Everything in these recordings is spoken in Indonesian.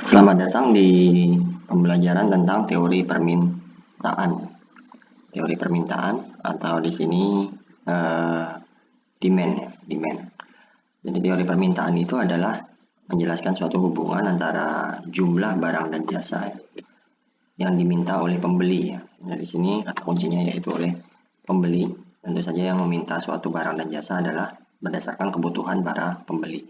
Selamat datang di pembelajaran tentang teori permintaan. Teori permintaan atau di sini demand ya, demand. Jadi teori permintaan itu adalah menjelaskan suatu hubungan antara jumlah barang dan jasa yang diminta oleh pembeli ya. Nah, di sini kata kuncinya yaitu oleh pembeli. Tentu saja yang meminta suatu barang dan jasa adalah berdasarkan kebutuhan para pembeli.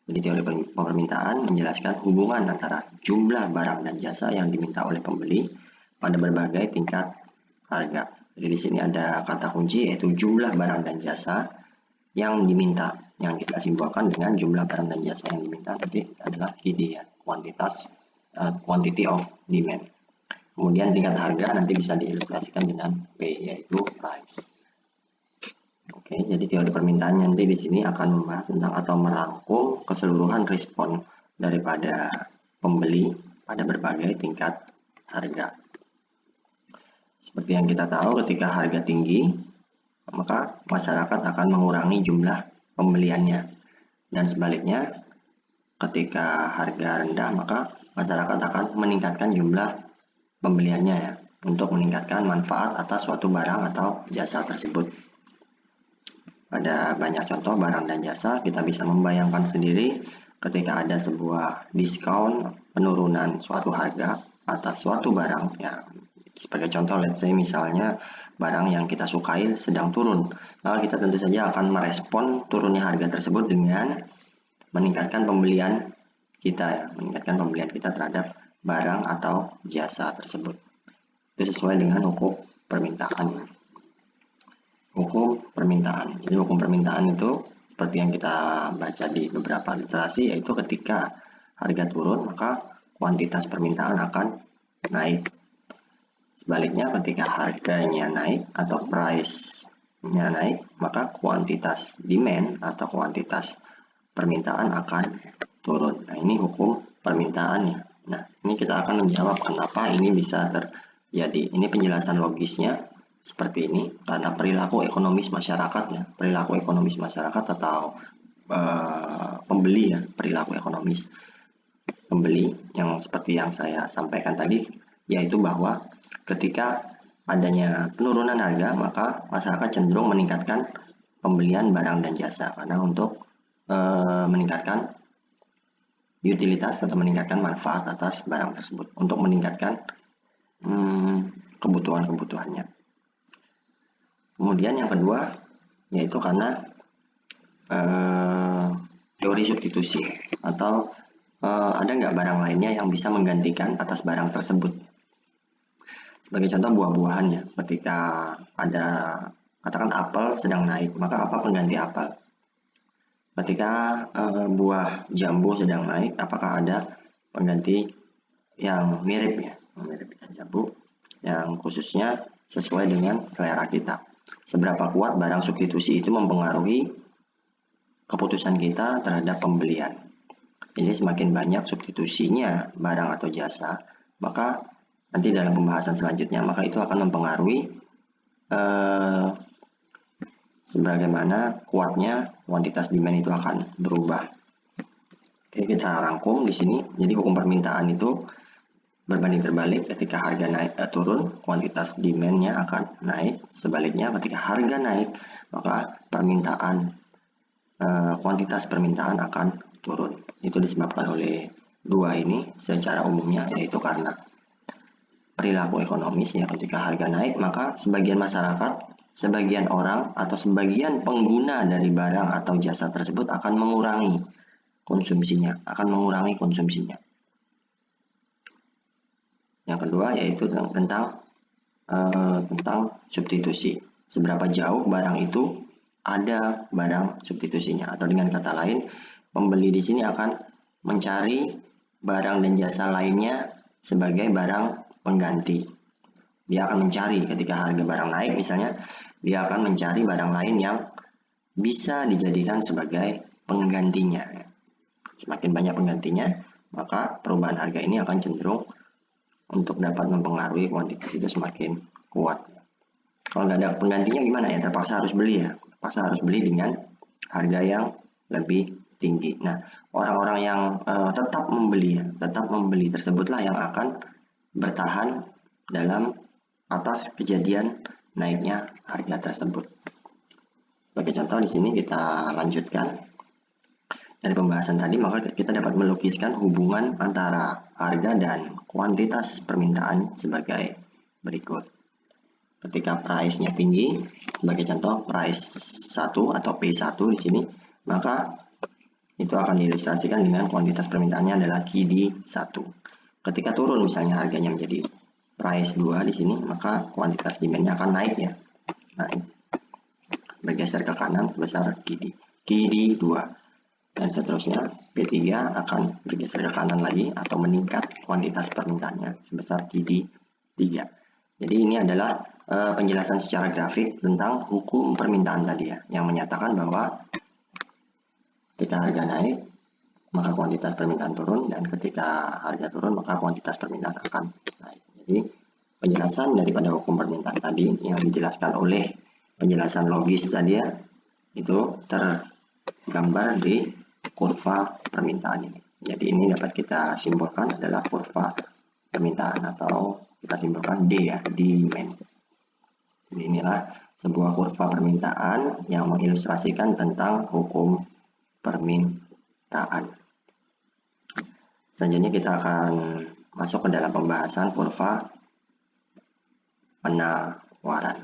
Jadi teori permintaan menjelaskan hubungan antara jumlah barang dan jasa yang diminta oleh pembeli pada berbagai tingkat harga. Jadi di sini ada kata kunci yaitu jumlah barang dan jasa yang diminta, yang kita simpulkan dengan jumlah barang dan jasa yang diminta nanti adalah QD ya, quantity of demand. Kemudian tingkat harga nanti bisa diilustrasikan dengan P yaitu price. Oke, jadi teori permintaan nanti di sini akan membahas tentang atau merangkum keseluruhan respon daripada pembeli pada berbagai tingkat harga. Seperti yang kita tahu, ketika harga tinggi, maka masyarakat akan mengurangi jumlah pembeliannya. Dan sebaliknya, ketika harga rendah, maka masyarakat akan meningkatkan jumlah pembeliannya ya, untuk meningkatkan manfaat atas suatu barang atau jasa tersebut. Pada banyak contoh barang dan jasa, kita bisa membayangkan sendiri ketika ada sebuah diskon, penurunan suatu harga atas suatu barang ya. Sebagai contoh, let's say misalnya barang yang kita sukai sedang turun, maka kita tentu saja akan merespon turunnya harga tersebut dengan meningkatkan pembelian kita ya, meningkatkan pembelian kita terhadap barang atau jasa tersebut. Itu sesuai dengan hukum permintaan. Hukum permintaan. Jadi hukum permintaan itu seperti yang kita baca di beberapa literasi, yaitu ketika harga turun maka kuantitas permintaan akan naik. Sebaliknya ketika harganya naik atau price-nya naik, maka kuantitas demand atau kuantitas permintaan akan turun. Nah, ini hukum permintaannya. Nah, ini kita akan menjawab kenapa ini bisa terjadi. Ini penjelasan logisnya seperti ini karena perilaku ekonomis masyarakat ya, perilaku ekonomis masyarakat atau pembeli ya, perilaku ekonomis pembeli yang seperti yang saya sampaikan tadi, yaitu bahwa ketika adanya penurunan harga maka masyarakat cenderung meningkatkan pembelian barang dan jasa karena untuk meningkatkan utilitas atau meningkatkan manfaat atas barang tersebut, untuk meningkatkan kebutuhan-kebutuhannya. Kemudian yang kedua yaitu karena teori substitusi atau ada nggak barang lainnya yang bisa menggantikan atas barang tersebut. Sebagai contoh buah-buahan ya, ketika ada katakan apel sedang naik, maka apa pengganti apel? Ketika buah jambu sedang naik, apakah ada pengganti yang mirip ya, mirip dengan jambu yang khususnya sesuai dengan selera kita? Seberapa kuat barang substitusi itu mempengaruhi keputusan kita terhadap pembelian. Jadi semakin banyak substitusinya barang atau jasa, maka nanti dalam pembahasan selanjutnya maka itu akan mempengaruhi sebagaimana kuatnya kuantitas demand itu akan berubah. Oke, kita rangkum di sini. Jadi hukum permintaan itu berbanding terbalik, ketika harga naik turun, kuantitas demand-nya akan naik. Sebaliknya ketika harga naik, maka permintaan kuantitas permintaan akan turun. Itu disebabkan oleh dua ini secara umumnya, yaitu karena perilaku ekonomis ya, ketika harga naik maka sebagian masyarakat, sebagian orang atau sebagian pengguna dari barang atau jasa tersebut akan mengurangi konsumsinya, Yang kedua yaitu tentang substitusi. Seberapa jauh barang itu ada barang substitusinya, atau dengan kata lain, pembeli di sini akan mencari barang dan jasa lainnya sebagai barang pengganti. Dia akan mencari ketika harga barang naik misalnya, dia akan mencari barang lain yang bisa dijadikan sebagai penggantinya. Semakin banyak penggantinya, maka perubahan harga ini akan cenderung untuk dapat mempengaruhi kuantitas itu semakin kuat. Kalau nggak ada penggantinya gimana ya? Terpaksa harus beli ya. Terpaksa harus beli dengan harga yang lebih tinggi. Nah, orang-orang yang tetap membeli tersebutlah yang akan bertahan dalam atas kejadian naiknya harga tersebut. Sebagai contoh di sini kita lanjutkan dari pembahasan tadi, maka kita dapat melukiskan hubungan antara harga dan kuantitas permintaan sebagai berikut. Ketika price-nya tinggi, sebagai contoh price 1 atau P1 di sini, maka itu akan diilustrasikan dengan kuantitas permintaannya adalah QD 1. Ketika turun misalnya harganya menjadi price 2 di sini, maka kuantitas demand-nya akan naik ya. Naik. Bergeser ke kanan sebesar QD 2. Dan seterusnya P3 akan bergeser ke kanan lagi atau meningkat kuantitas permintaannya sebesar QD 3. Jadi ini adalah penjelasan secara grafik tentang hukum permintaan tadi ya, yang menyatakan bahwa ketika harga naik maka kuantitas permintaan turun, dan ketika harga turun maka kuantitas permintaan akan naik. Jadi penjelasan daripada hukum permintaan tadi yang dijelaskan oleh penjelasan logis tadi ya, itu tergambar di kurva permintaan ini. Jadi ini dapat kita simpulkan adalah kurva permintaan, atau kita simpulkan D ya, demand. Jadi inilah sebuah kurva permintaan yang mengilustrasikan tentang hukum permintaan. Selanjutnya kita akan masuk ke dalam pembahasan kurva penawaran.